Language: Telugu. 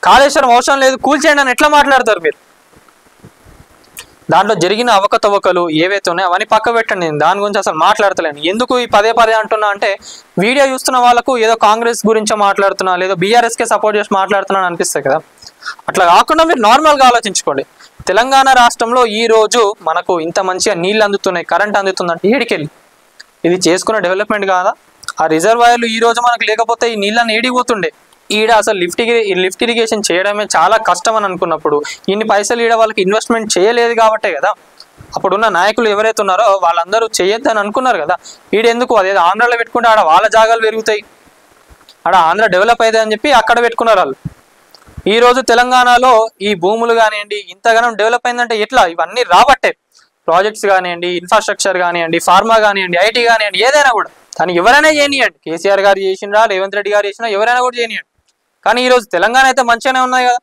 కాళేశ్వరం అవసరం లేదు కూల్చేయండి అని ఎట్లా మాట్లాడతారు మీరు? దాంట్లో జరిగిన అవకతవకలు ఏవైతే ఉన్నాయో అవన్నీ పక్క పెట్టండి. నేను దాని గురించి అసలు మాట్లాడతలేను. ఎందుకు ఈ పదే అంటున్నా అంటే, వీడియో చూస్తున్న వాళ్ళకు ఏదో కాంగ్రెస్ గురించి మాట్లాడుతున్నా, లేదో బీఆర్ఎస్కే సపోర్ట్ చేసి మాట్లాడుతున్నాను అనిపిస్తాయి కదా. అట్లా కాకుండా మీరు నార్మల్గా ఆలోచించుకోండి. తెలంగాణ రాష్ట్రంలో ఈ రోజు మనకు ఇంత మంచిగా నీళ్ళు అందుతున్నాయి, కరెంట్ అందుతుందంటే ఏడికెళ్ళి ఇది చేసుకున్న డెవలప్మెంట్ కాదా? ఆ రిజర్వాయర్లు ఈ రోజు మనకు లేకపోతే ఈ నీళ్ళని ఏడిపోతుండే. ఈడ అసలు లిఫ్ట్ ఇరిగేషన్ చేయడమే చాలా కష్టం అని అనుకున్నప్పుడు ఇన్ని పైసలు ఈడ వాళ్ళకి ఇన్వెస్ట్మెంట్ చేయలేదు కాబట్టే కదా అప్పుడున్న నాయకులు ఎవరైతే ఉన్నారో వాళ్ళందరూ చేయొద్దని అనుకున్నారు కదా. ఈడెందుకు అదే ఆంధ్రాలో పెట్టుకుంటే ఆడ వాళ్ళ జాగాలు పెరుగుతాయి, ఆడ ఆంధ్ర డెవలప్ అవుతాయి అని చెప్పి అక్కడ పెట్టుకున్నారు వాళ్ళు. ఈ రోజు తెలంగాణలో ఈ భూములు కానివ్వండి ఇంతగానం డెవలప్ అయిందంటే ఎట్లా? ఇవన్నీ రాబట్టే. ప్రాజెక్ట్స్ కానివ్వండి, ఇన్ఫ్రాస్ట్రక్చర్ కానివ్వండి, ఫార్మా కానివ్వండి, ఐటీ కానివ్వండి, ఏదైనా కూడా కానీ ఎవరైనా చేయనియండి. కేసీఆర్ గారు చేసినా, రేవంత్ రెడ్డి గారు చేసినా ఎవరైనా కూడా చేయనియండి. కానీ ఈరోజు తెలంగాణ అయితే మంచిగానే ఉన్నాయి కదా.